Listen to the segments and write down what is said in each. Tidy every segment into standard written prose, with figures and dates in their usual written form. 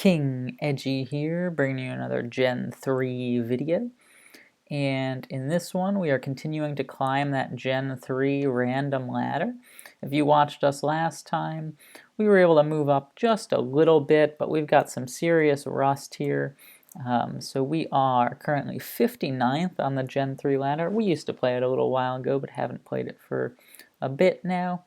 King Edgy here, bringing you another Gen 3 video. And in this one, we are continuing to climb that Gen 3 random ladder. If you watched us last time, we were able to move up just a little bit, but we've got some serious rust here. So we are currently 59th on the Gen 3 ladder. We used to play it a little while ago, but haven't played it for a bit now.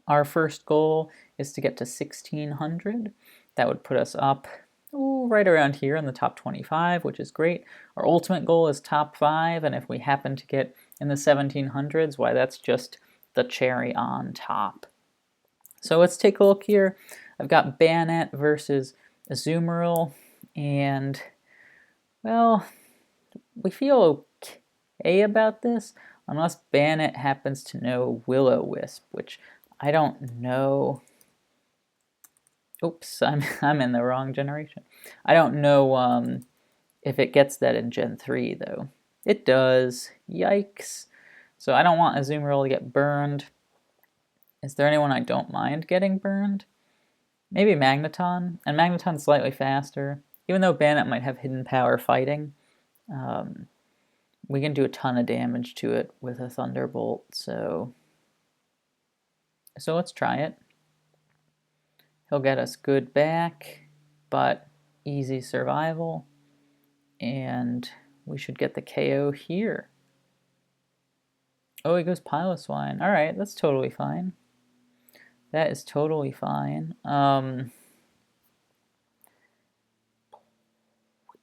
Our first goal is to get to 1600. That would put us up right around here in the top 25, which is great. Our ultimate goal is top 5, and if we happen to get in the 1700s, why, that's just the cherry on top. So let's take a look here. I've got Bayonet versus Azumarill, and, well, we feel okay about this, unless Bayonet happens to know Will-O-Wisp, which I don't know. Oops, I'm in the wrong generation. I don't know if it gets that in Gen 3, though. It does. Yikes. So I don't want Azumarill to get burned. Is there anyone I don't mind getting burned? Maybe Magneton. And Magneton's slightly faster. Even though Bayonet might have hidden power fighting, we can do a ton of damage to it with a Thunderbolt, so let's try it. He'll get us good back, but easy survival, and we should get the KO here. Oh, he goes Piloswine. All right, that's totally fine. That is totally fine.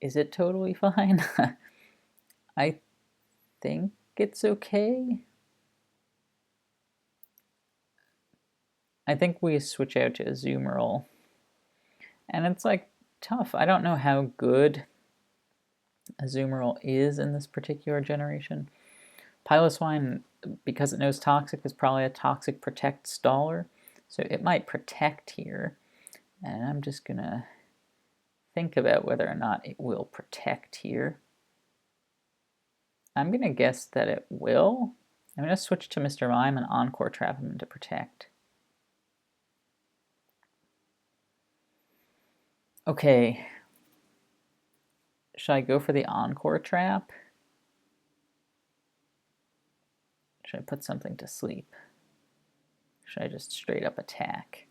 Is it totally fine? I think it's okay. I think we switch out to Azumarill. And it's like tough. I don't know how good Azumarill is in this particular generation. Piloswine, because it knows Toxic, is probably a Toxic Protect Staller. So it might protect here. And I'm just going to think about whether or not it will protect here. I'm going to guess that it will. I'm going to switch to Mr. Mime and Encore Trap him to protect. Okay. Should I go for the Encore Trap? Should I put something to sleep? Should I just straight up attack?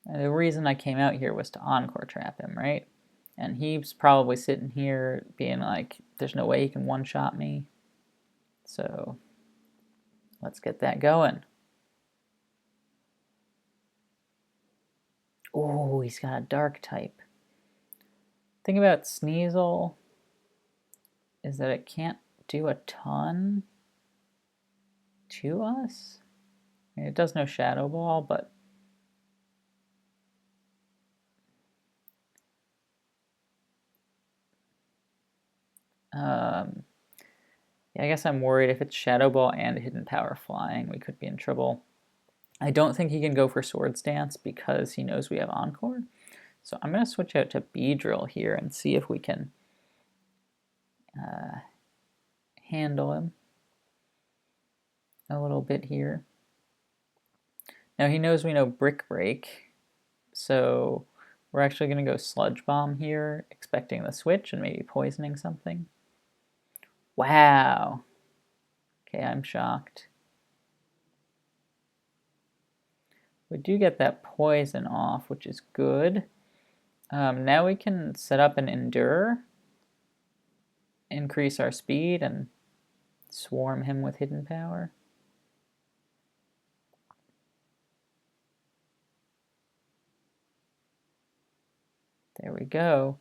And the reason I came out here was to Encore Trap him, right? And he's probably sitting here being like, there's no way he can one-shot me. So let's get that going. Oh, he's got a dark type. Thing about Sneasel is that it can't do a ton to us. I mean, it does no Shadow Ball, but yeah, I guess I'm worried if it's Shadow Ball and Hidden Power Flying, we could be in trouble. I don't think he can go for Swords Dance because he knows we have Encore. So I'm going to switch out to Beedrill here and see if we can handle him a little bit here. Now he knows we know Brick Break, so we're actually going to go Sludge Bomb here, expecting the switch and maybe poisoning something. Wow. Okay, I'm shocked. We do get that poison off, which is good. Now we can set up an Endure, increase our speed, and swarm him with hidden power. There we go.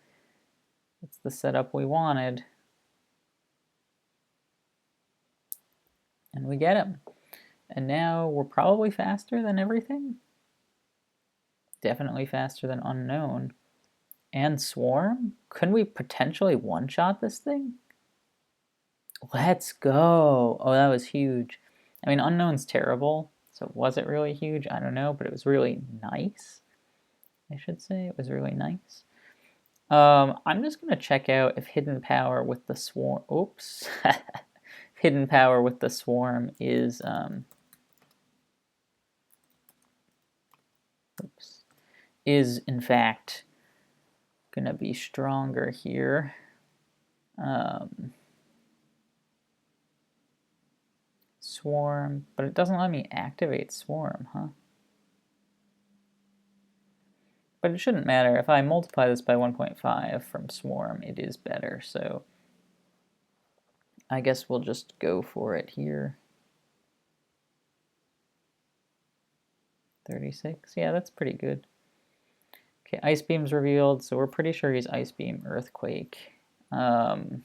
That's the setup we wanted. And we get him. And now we're probably faster than everything. Definitely faster than Unknown. And Swarm? Couldn't we potentially one-shot this thing? Let's go! Oh, that was huge. I mean, Unknown's terrible, so was it really huge? I don't know, but it was really nice, I should say. It was really nice. I'm just going to check out if Hidden Power with the Swarm... Oops. Hidden Power with the Swarm is... is, in fact, gonna be stronger here. Swarm, but it doesn't let me activate Swarm, huh? But it shouldn't matter. If I multiply this by 1.5 from Swarm, it is better, so I guess we'll just go for it here. 36, yeah, that's pretty good. Okay, Ice Beam's revealed, so we're pretty sure he's Ice Beam, Earthquake. And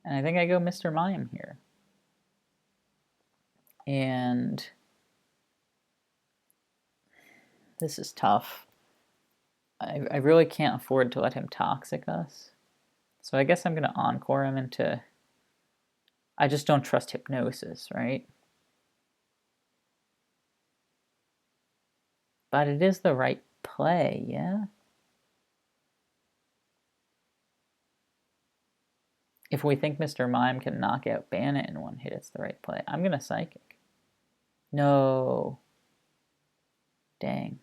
I think I go Mr. Mime here. And this is tough. I really can't afford to let him Toxic us. So I guess I'm going to Encore him into... I just don't trust Hypnosis, right? But it is the right play, yeah? If we think Mr. Mime can knock out Bandit in one hit, it's the right play. I'm going to Psychic. No. Dang.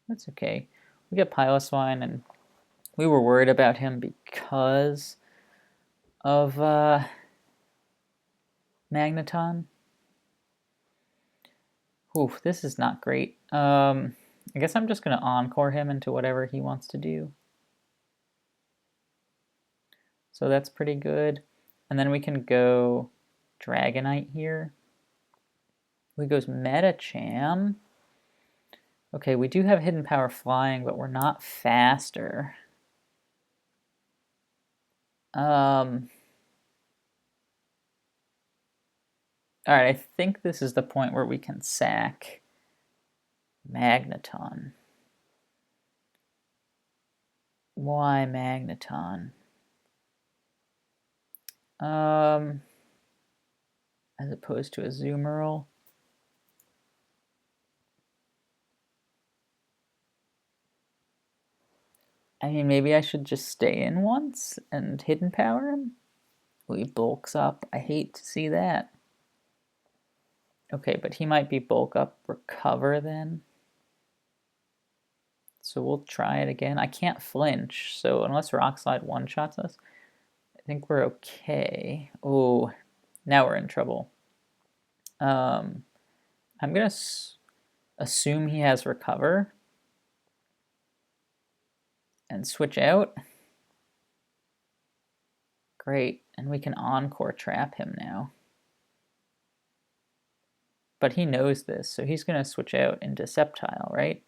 That's okay. We get Piloswine, and we were worried about him because of Magneton. Oof, this is not great. I guess I'm just going to Encore him into whatever he wants to do. So that's pretty good. And then we can go Dragonite here. We goes Metacham. Okay, we do have Hidden Power Flying, but we're not faster. Alright, I think this is the point where we can sack Magneton. Why Magneton? As opposed to a Azumarill. I mean, maybe I should just stay in once and Hidden Power him? Well, he bulks up. I hate to see that. Okay, but he might be bulk up, recover then. So we'll try it again. I can't flinch, so unless Rock Slide one-shots us, I think we're okay. Oh, now we're in trouble. I'm going to assume he has recover and switch out. Great, and we can Encore trap him now. But he knows this, so he's going to switch out into Sceptile, right?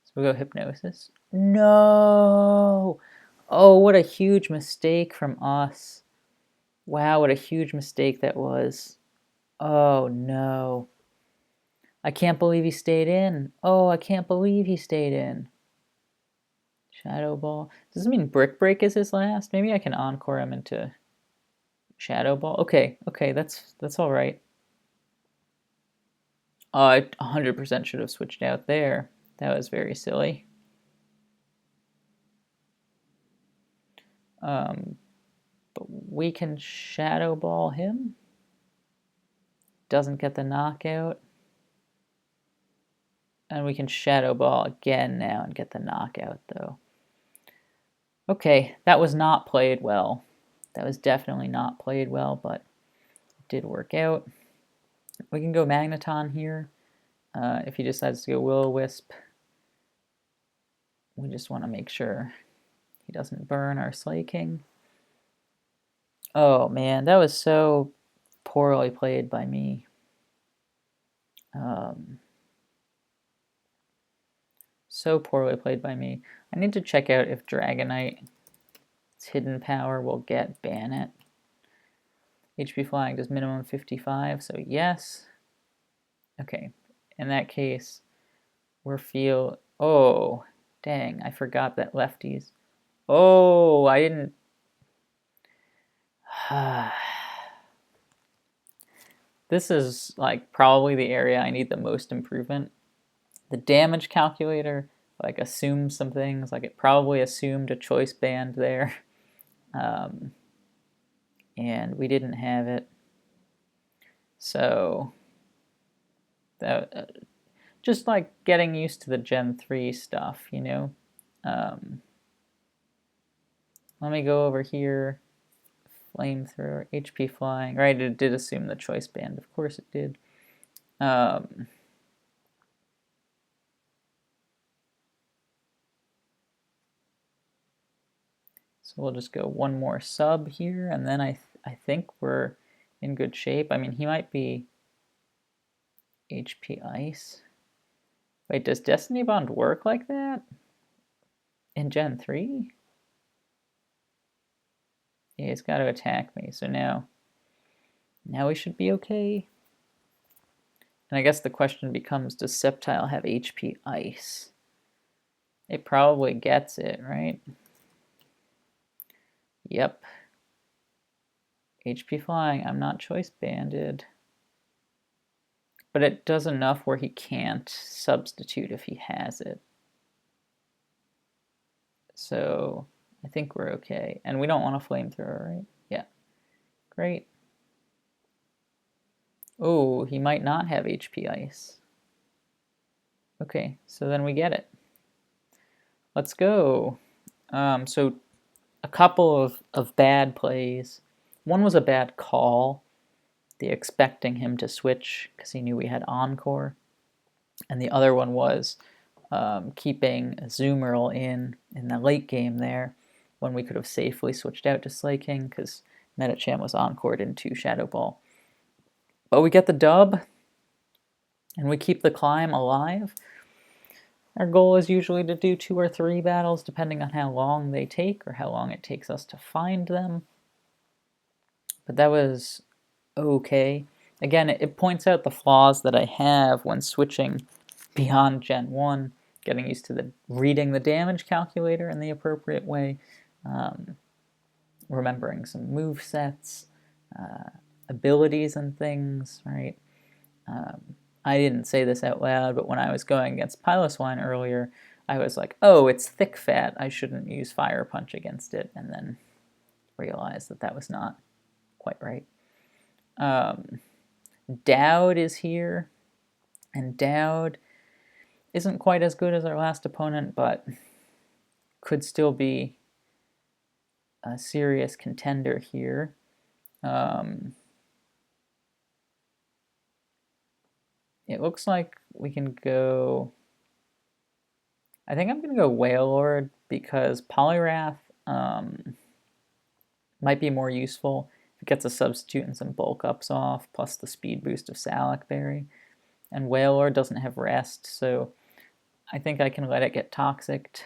So we'll go Hypnosis. No! Oh, what a huge mistake from us. Wow, what a huge mistake that was. Oh, no. I can't believe he stayed in. Oh, I can't believe he stayed in. Shadow Ball. Does this mean Brick Break is his last? Maybe I can Encore him into Shadow Ball. Okay, that's all right. I 100% should have switched out there. That was very silly. But we can Shadow Ball him. Doesn't get the knockout. And we can Shadow Ball again now and get the knockout, though. Okay, that was not played well. That was definitely not played well, but it did work out. We can go Magneton here. If he decides to go Will-O-Wisp, we just want to make sure he doesn't burn our Slay King. Oh man, that was so poorly played by me. So poorly played by me. I need to check out if Dragonite's Hidden Power will get Bandit. HP Flying does minimum 55, so yes. Okay, in that case, we're feel... Oh, dang, I forgot that lefties. Oh, I didn't... This is like probably the area I need the most improvement. The damage calculator like assumes some things, like it probably assumed a choice band there. And we didn't have it. So that just like getting used to the Gen 3 stuff, you know? Let me go over here. Flamethrower, HP flying. Right, it did assume the choice band. Of course it did. So we'll just go one more sub here, and then I think we're in good shape. I mean, he might be HP Ice. Wait, does Destiny Bond work like that in Gen 3? Yeah, he's got to attack me, so now we should be okay. And I guess the question becomes, does Sceptile have HP Ice? It probably gets it, right? Yep. HP Flying, I'm not choice banded. But it does enough where he can't substitute if he has it. So I think we're okay. And we don't want a flamethrower, right? Yeah. Great. Oh, he might not have HP Ice. Okay, so then we get it. Let's go. So a couple of bad plays. One was a bad call, the expecting him to switch because he knew we had Encore. And the other one was keeping Azumarill in the late game there when we could have safely switched out to Slay King because Medicham was encored into Shadow Ball. But we get the dub, and we keep the climb alive. Our goal is usually to do 2 or 3 battles, depending on how long they take or how long it takes us to find them. But that was okay. Again, it points out the flaws that I have when switching beyond Gen 1, getting used to reading the damage calculator in the appropriate way, remembering some move sets, abilities and things, right? I didn't say this out loud, but when I was going against Piloswine earlier, I was like, oh, it's thick fat, I shouldn't use Fire Punch against it, and then realized that was not quite right. Dowd is here, and Dowd isn't quite as good as our last opponent, but could still be a serious contender here. It looks like we can go... I think I'm going to go Wailord because Poliwrath might be more useful if it gets a substitute and some bulk ups off, plus the speed boost of Salak Berry. And Wailord doesn't have rest, so I think I can let it get toxicked,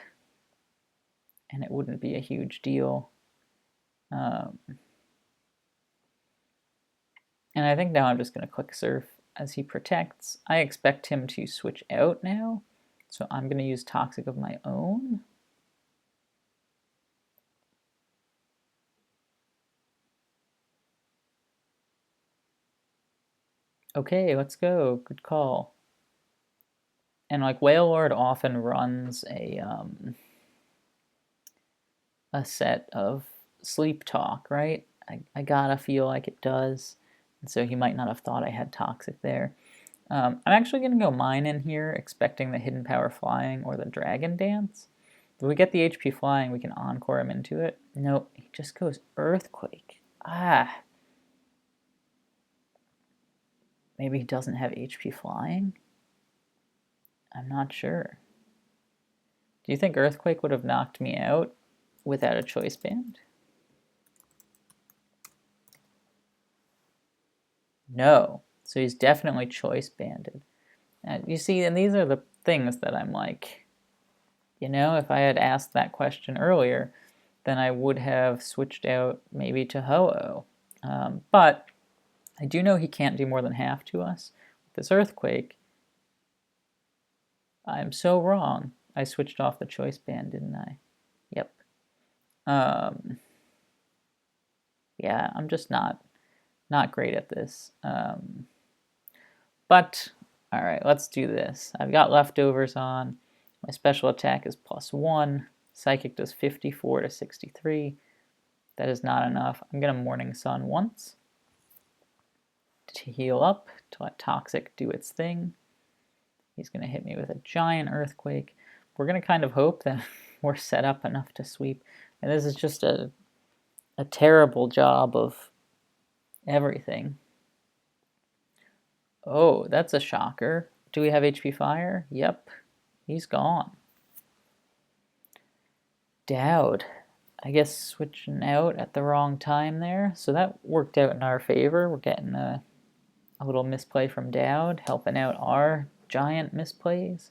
and it wouldn't be a huge deal. And I think now I'm just going to Quick Surf as he protects. I expect him to switch out now, so I'm going to use Toxic of my own. Okay, let's go. Good call. And like Wailord often runs a set of Sleep Talk, right? I gotta feel like it does. And so he might not have thought I had Toxic there. I'm actually going to go Mine in here, expecting the Hidden Power Flying or the Dragon Dance. If we get the HP Flying, we can Encore him into it. Nope, he just goes Earthquake. Ah. Maybe he doesn't have HP Flying? I'm not sure. Do you think Earthquake would have knocked me out without a choice band? No. So he's definitely choice banded. And you see, and these are the things that I'm like, you know, if I had asked that question earlier, then I would have switched out maybe to Ho-Oh. But I do know he can't do more than half to us. With this Earthquake, I'm so wrong. I switched off the choice band, didn't I? Yep. Yeah, I'm just not great at this. But, all right, let's do this. I've got leftovers on. My special attack is +1. Psychic does 54 to 63. That is not enough. I'm going to Morning Sun once to heal up, to let Toxic do its thing. He's going to hit me with a giant earthquake. We're going to kind of hope that we're set up enough to sweep. And this is just a terrible job of everything. Oh, that's a shocker. Do we have HP Fire? Yep, he's gone. Dowd. I guess switching out at the wrong time there. So that worked out in our favor. We're getting a little misplay from Dowd, helping out our giant misplays.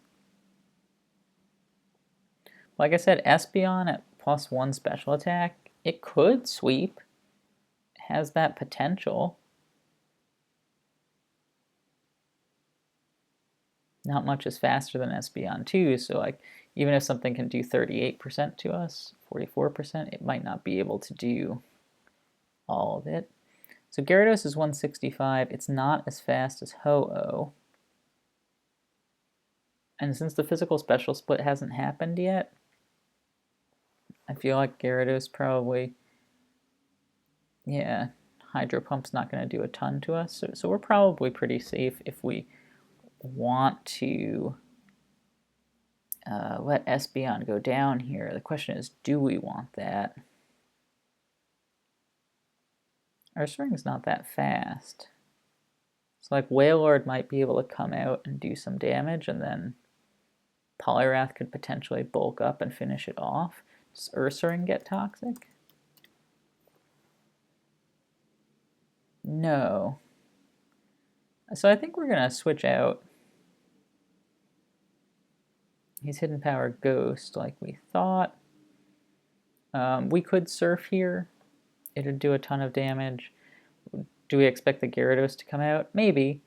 Like I said, Espeon at +1 special attack, it could sweep. It has that potential. Not much is faster than Espeon 2, so like even if something can do 38% to us, 44%, it might not be able to do all of it. So Gyarados is 165. It's not as fast as Ho-Oh. And since the physical special split hasn't happened yet, I feel like Gyarados probably, yeah, Hydro Pump's not going to do a ton to us. So we're probably pretty safe if we want to let Espeon go down here. The question is, do we want that? Our Ursaring's not that fast. So like Wailord might be able to come out and do some damage, and then Poliwrath could potentially bulk up and finish it off. Does Ursaring get toxic? No. So I think we're going to switch out. He's Hidden Power Ghost like we thought. We could Surf here. It'd do a ton of damage. Do we expect the Gyarados to come out? Maybe.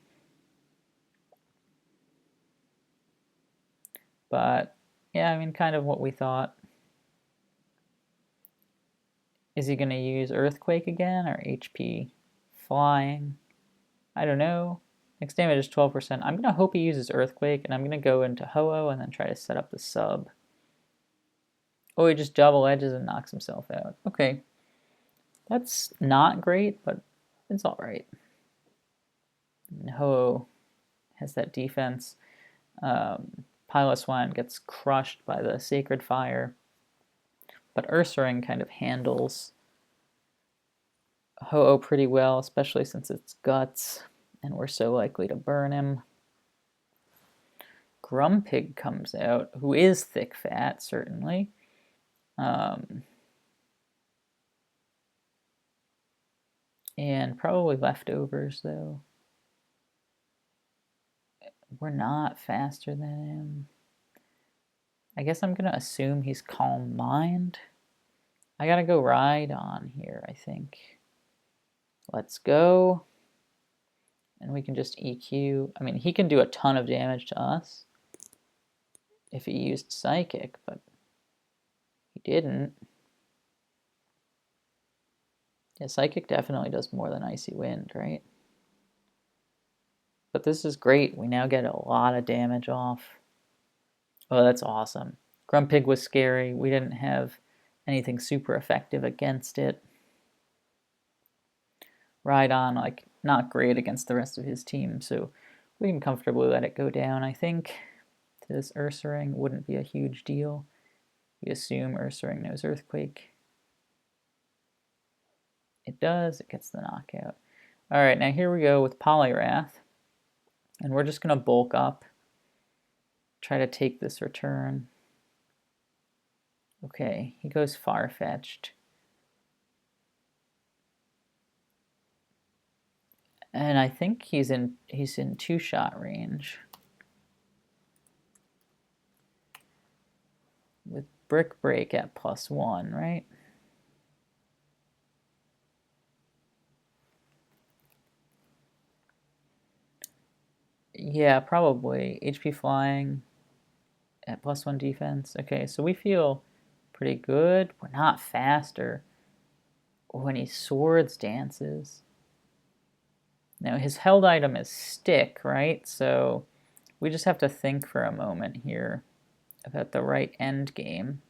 But, yeah, I mean, kind of what we thought. Is he going to use Earthquake again or HP Flying? I don't know. Next damage is 12%. I'm going to hope he uses Earthquake, and I'm going to go into Ho-Oh and then try to set up the sub. Oh, he just double edges and knocks himself out. Okay. That's not great, but it's alright. Ho-Oh has that defense. Piloswine gets crushed by the Sacred Fire. But Ursaring kind of handles Ho-Oh pretty well, especially since it's Guts, and we're so likely to burn him. Grumpig comes out, who is thick fat, certainly. And probably leftovers, though. We're not faster than him. I guess I'm going to assume he's Calm Mind. I got to go Rhydon here, I think. Let's go. And we can just EQ. I mean, he can do a ton of damage to us if he used Psychic, but he didn't. Yeah, Psychic definitely does more than Icy Wind, right? But this is great. We now get a lot of damage off. Oh, that's awesome. Grumpig was scary. We didn't have anything super effective against it. Rhydon, like, not great against the rest of his team, so we can comfortably let it go down, I think. This Ursaring wouldn't be a huge deal. We assume Ursaring knows Earthquake. It does. It gets the knockout. Alright, now here we go with Poliwrath. And we're just going to bulk up. Try to take this return. Okay, he goes Far-Fetched. And I think he's in two-shot range. With Brick Break at +1, right? Yeah, probably. HP Flying at +1 defense. Okay, so we feel pretty good. We're not faster when he Swords Dances. Now, his held item is Stick, right? So we just have to think for a moment here about the right end game.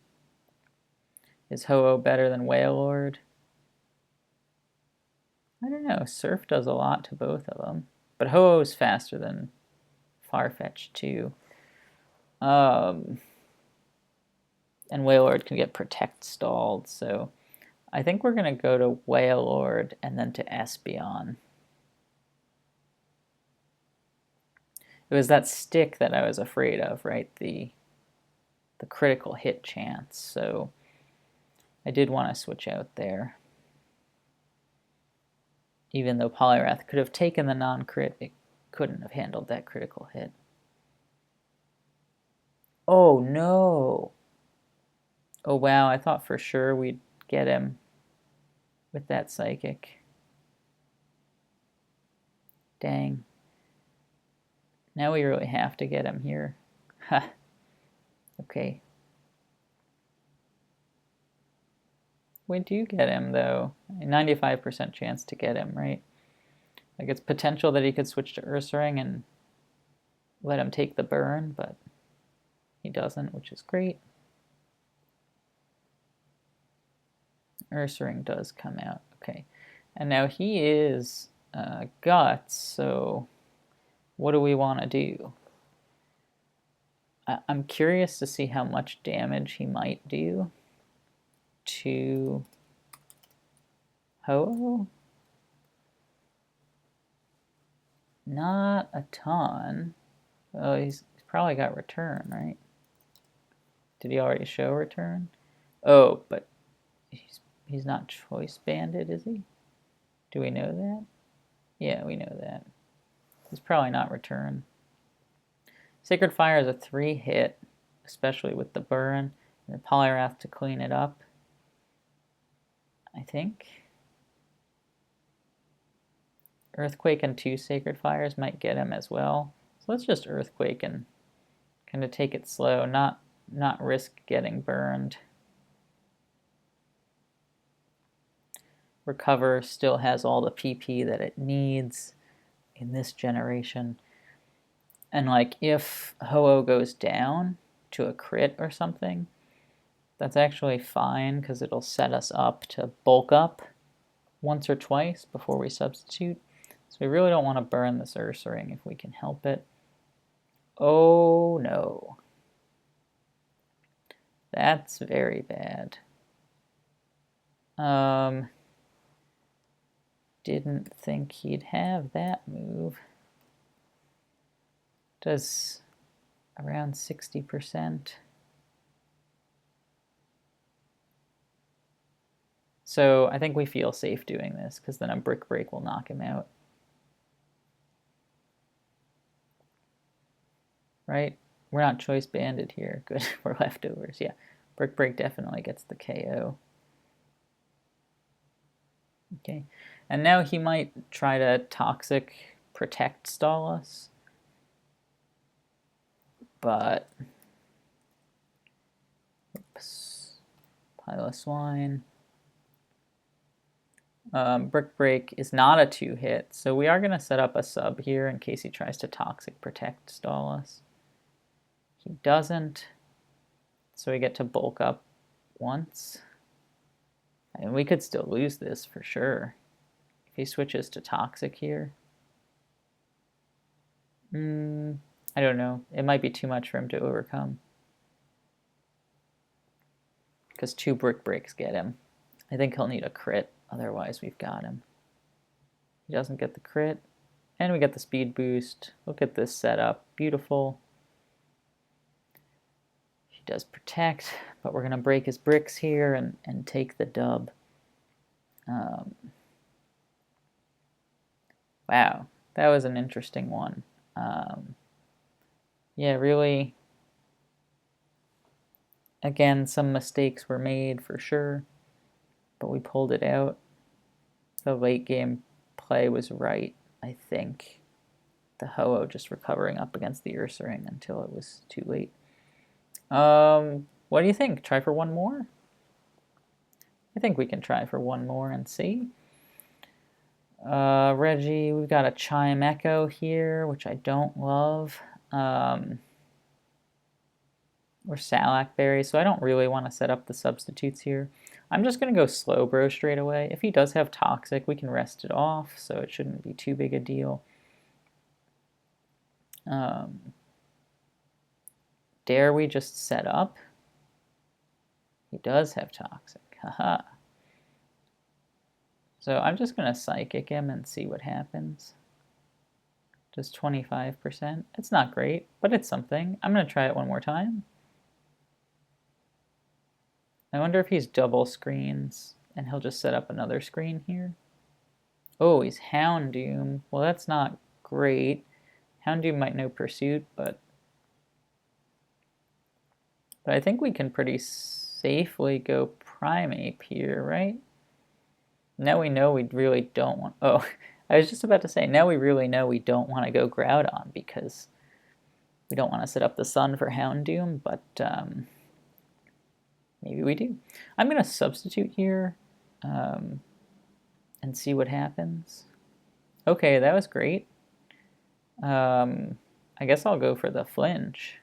Is Ho-Oh better than Wailord? I don't know. Surf does a lot to both of them. But Ho-Oh is faster than Far-Fetched too. And Wailord can get Protect stalled, so I think we're going to go to Wailord and then to Espeon. It was that stick that I was afraid of, right? The critical hit chance, so I did want to switch out there. Even though Poliwrath could have taken the non-crit, it couldn't have handled that critical hit. Oh no! Oh wow, I thought for sure we'd get him with that Psychic. Dang. Now we really have to get him here. Ha. Okay. We do get him though. A 95% chance to get him, right? Like it's potential that he could switch to Ursaring and let him take the burn, but he doesn't, which is great. Ursaring does come out. Okay. And now he is Guts, so what do we want to do? I'm curious to see how much damage he might do to Ho-Oh. Not a ton. Oh, he's probably got Return, right? Did he already show Return? Oh, but he's not Choice Banded, is he? Do we know that? Yeah, we know that. He's probably not Return. Sacred Fire is a 3-hit, especially with the burn, and the Poliwrath to clean it up, I think. Earthquake and 2 Sacred Fires might get him as well. So let's just Earthquake and kind of take it slow, not risk getting burned. Recover still has all the PP that it needs in this generation. And like if Ho-Oh goes down to a crit or something, that's actually fine because it'll set us up to bulk up once or twice before we substitute. So we really don't want to burn this Ursaring if we can help it. Oh no. That's very bad. Didn't think he'd have that move. Does around 60%. So I think we feel safe doing this because then a Brick Break will knock him out. Right? We're not Choice Banded here. Good, we're leftovers. Yeah, Brick Break definitely gets the KO. Okay, and now he might try to Toxic Protect stall us. But, oops, Pile of Swine. Brick Break is not a 2-hit, so we are going to set up a sub here in case he tries to Toxic Protect stall us. He doesn't, so we get to bulk up once. And we could still lose this for sure if he switches to Toxic here. I don't know. It might be too much for him to overcome. Because 2 Brick Breaks get him. I think he'll need a crit, otherwise we've got him. He doesn't get the crit, and we get the speed boost. Look at this setup. Beautiful. He does protect, but we're going to break his bricks here and take the dub. Wow, that was an interesting one. Yeah, really, again, some mistakes were made for sure, but we pulled it out. The late game play was right, I think. The Ho-Oh just recovering up against the Ursaring until it was too late. What do you think? Try for one more? I think we can try for one more and see. Reggie, we've got a Chime Echo here, which I don't love. Or Salac Berry, so I don't really want to set up the substitutes here. I'm just going to go Slowbro straight away. If he does have Toxic, we can rest it off, so it shouldn't be too big a deal. Dare we just set up? He does have Toxic. Haha. So I'm just going to Psychic him and see what happens. Just 25%. It's not great, but it's something. I'm going to try it one more time. I wonder if he's double screens and he'll just set up another screen here. Oh, he's Houndoom. Well, that's not great. Houndoom might know Pursuit, but I think we can pretty safely go Primeape here, right? Now we know we really don't want... Oh, I was just about to say, now we really know we don't want to go Groudon because we don't want to set up the Sun for Houndoom, but maybe we do. I'm going to substitute here and see what happens. Okay, that was great. I guess I'll go for the flinch.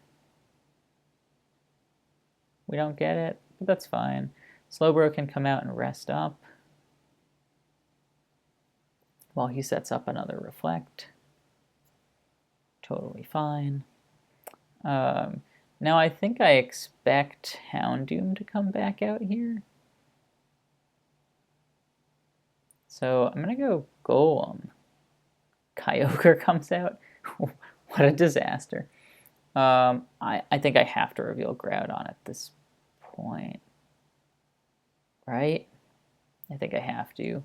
We don't get it, but that's fine. Slowbro can come out and rest up while he sets up another Reflect. Totally fine. Now I think I expect Houndoom to come back out here. So I'm going to go Golem. Kyogre comes out. What a disaster. I think I have to reveal Groudon at this point. Right? I think I have to.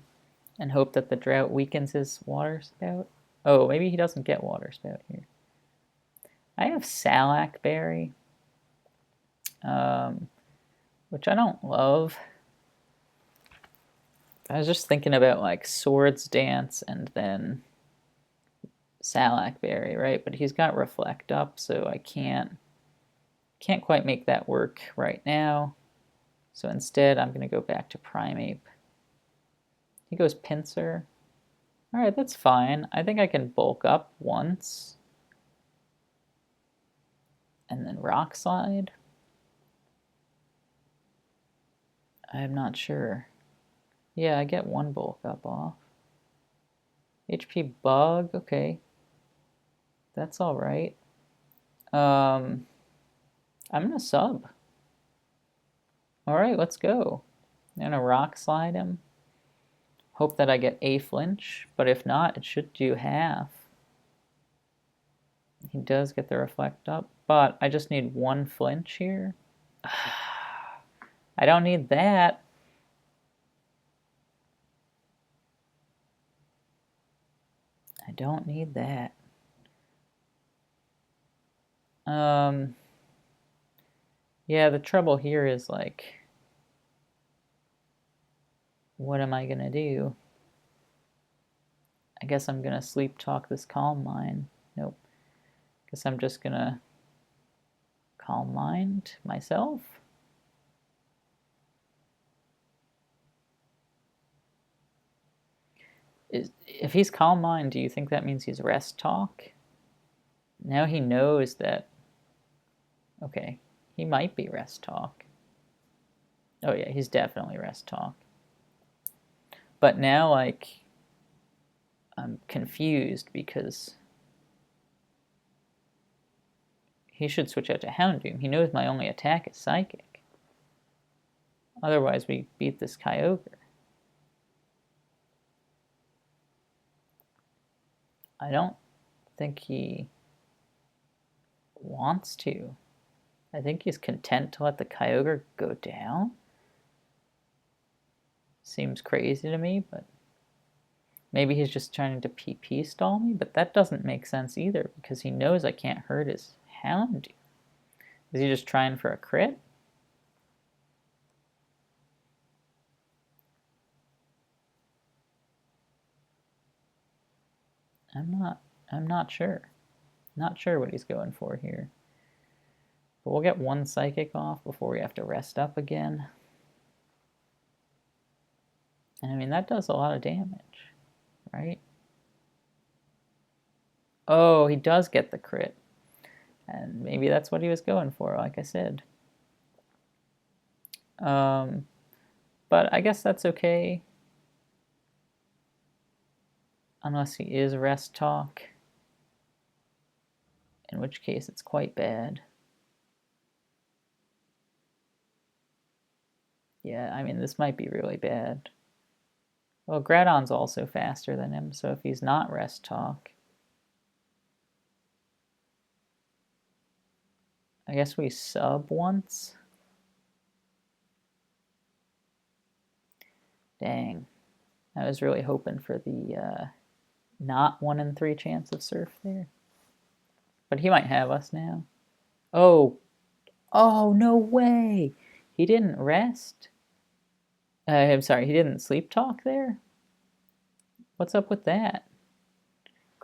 And hope that the drought weakens his Water Spout. Oh, maybe he doesn't get Water Spout here. I have Salac Berry, which I don't love. I was just thinking about like Swords Dance and then Salac Berry, right? But he's got Reflect up, so I can't quite make that work right now. So instead, I'm going to go back to Primeape. He goes Pinsir. All right, that's fine. I think I can bulk up once. And then Rock Slide. I'm not sure. Yeah, I get one bulk up off. HP Bug, okay. That's all right. I'm gonna sub. All right, let's go. I'm gonna Rock Slide him. Hope that I get a flinch, but if not, it should do half. He does get the Reflect up, but I just need one flinch here. I don't need that. I don't need that. Yeah, the trouble here is like, what am I gonna do? I guess I'm gonna Sleep Talk this Calm Mind. Nope. Guess I'm just gonna Calm Mind myself. If he's Calm Mind, do you think that means he's Rest Talk? Now he knows that... Okay, he might be Rest Talk. Oh yeah, he's definitely Rest Talk. But now, like, I'm confused because he should switch out to Houndoom. He knows my only attack is Psychic. Otherwise, we beat this Kyogre. I don't think he wants to. I think he's content to let the Kyogre go down. Seems crazy to me, but maybe he's just trying to PP stall me, but that doesn't make sense either because he knows I can't hurt his Houndoom. Is he just trying for a crit? I'm not sure. Not sure what he's going for here. But we'll get one Psychic off before we have to rest up again. And I mean, that does a lot of damage, right? Oh, he does get the crit. And maybe that's what he was going for, like I said. But I guess that's okay. Unless he is Rest Talk. In which case it's quite bad. Yeah, I mean, this might be really bad. Well, Groudon's also faster than him, so if he's not Rest Talk, I guess we sub once. Dang. I was really hoping for the not 1 in 3 chance of Surf there. But he might have us now. Oh. Oh, no way. He didn't rest? I'm sorry, he didn't Sleep Talk there? What's up with that?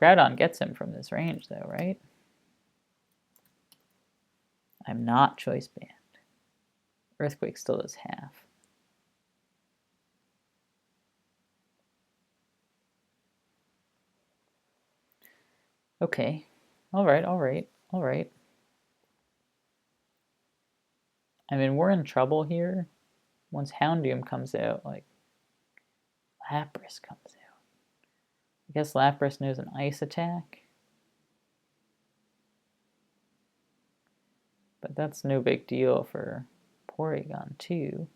Groudon gets him from this range, though, right? I'm not Choice Band. Earthquake still does half. Okay. Alright, alright, alright. I mean, we're in trouble here. Once Houndoom comes out, like, Lapras comes out. I guess Lapras knows an Ice attack. But that's no big deal for Porygon, too.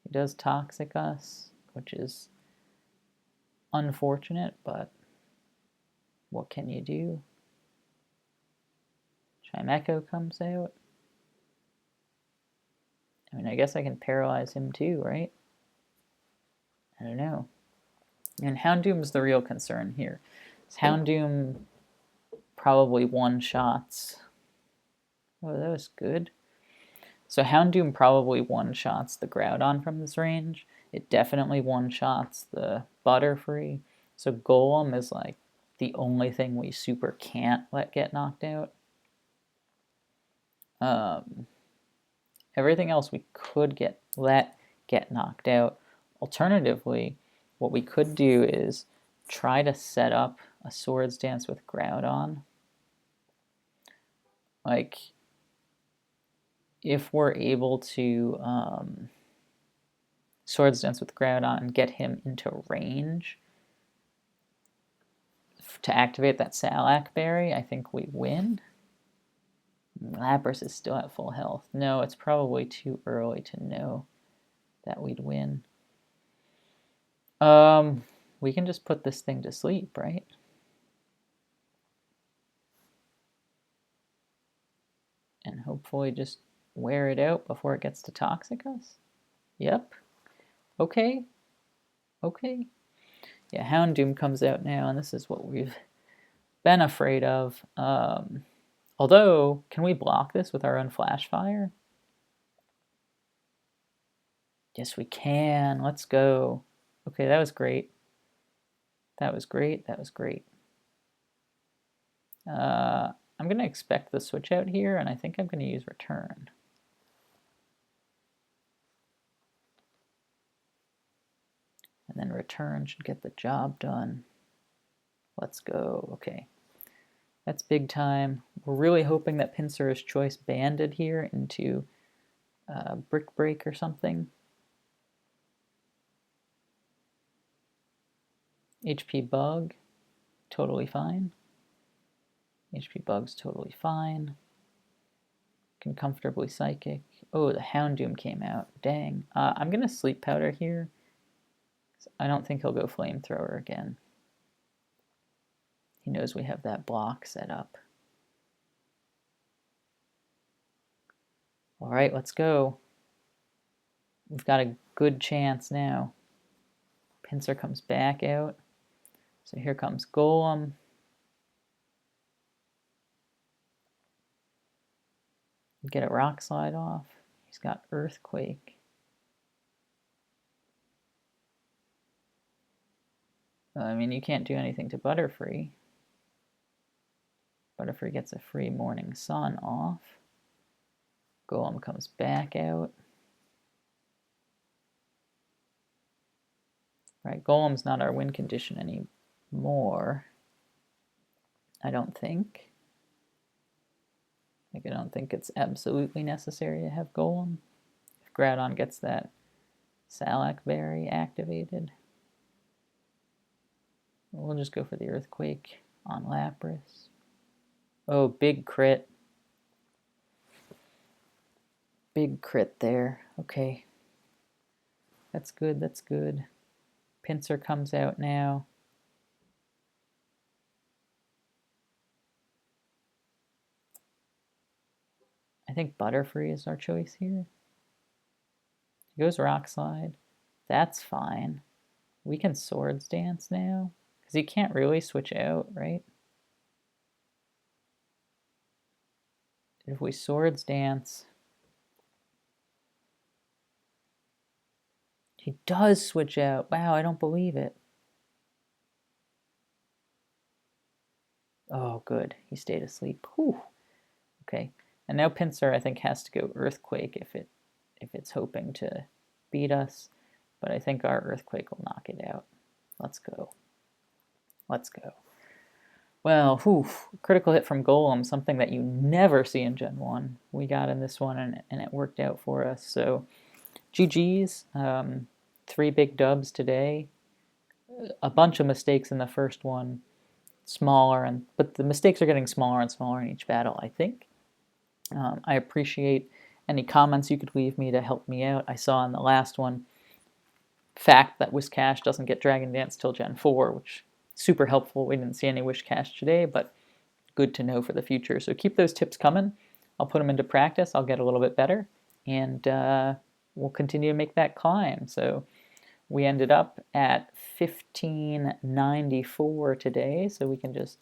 He does Toxic us, which is unfortunate, but what can you do? Chimecho comes out. I mean, I guess I can paralyze him too, right? I don't know. And Houndoom's the real concern here. Houndoom probably one-shots. Oh, that was good. So Houndoom probably one-shots the Groudon from this range. It definitely one-shots the Butterfree. So Golem is like the only thing we super can't let get knocked out. Everything else we could let get knocked out. Alternatively, what we could do is try to set up a Swords Dance with Groudon. Like, if we're able to Swords Dance with Groudon and get him into range to activate that Salac Berry, I think we win. Lapras is still at full health. No, it's probably too early to know that we'd win. We can just put this thing to sleep, right? And hopefully just wear it out before it gets to Toxic us. Yep. Okay. Okay. Yeah, Houndoom comes out now, and this is what we've been afraid of. Although, can we block this with our own Flash Fire? Yes, we can. Let's go. Okay, that was great. That was great. That was great. I'm going to expect the switch out here, and I think I'm going to use Return. And then Return should get the job done. Let's go. Okay. That's big time. We're really hoping that Pinsir's Choice banded here into Brick Break or something. HP Bug, totally fine. HP Bug's totally fine. Can comfortably Psychic. Oh, the Houndoom came out. Dang. I'm going to Sleep Powder here. I don't think he'll go Flamethrower again. He knows we have that block set up. All right, let's go. We've got a good chance now. Pinsir comes back out. So here comes Golem. Get a Rock Slide off. He's got Earthquake. I mean, you can't do anything to Butterfree. Butterfree gets a free Morning Sun off. Golem comes back out. Right, Golem's not our win condition anymore. I don't think. I don't think it's absolutely necessary to have Golem. If Groudon gets that Salac Berry activated, we'll just go for the Earthquake on Lapras. Oh, big crit. Big crit there. Okay. That's good, that's good. Pincer comes out now. I think Butterfree is our choice here. He goes Rock Slide. That's fine. We can Swords Dance now, because he can't really switch out, right? If we Swords Dance, he does switch out. Wow, I don't believe it. Oh, good. He stayed asleep. Whew. Okay. And now Pinsir, I think, has to go Earthquake if it's hoping to beat us. But I think our Earthquake will knock it out. Let's go. Let's go. Well, whew, critical hit from Golem, something that you never see in Gen 1. We got in this one, and it worked out for us. So, GG's. 3 big dubs today. A bunch of mistakes in the first one. Smaller, but the mistakes are getting smaller and smaller in each battle, I think. I appreciate any comments you could leave me to help me out. I saw in the last one, fact that Whiscash doesn't get Dragon Dance till Gen 4, which is super helpful. We didn't see any Whiscash today, but good to know for the future. So keep those tips coming. I'll put them into practice. I'll get a little bit better, and we'll continue to make that climb. So we ended up at 1594 today, so we can just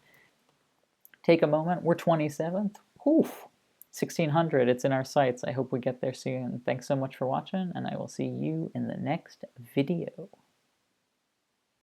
take a moment. We're 27th. Oof. 1600. It's in our sights. I hope we get there soon. Thanks so much for watching, and I will see you in the next video.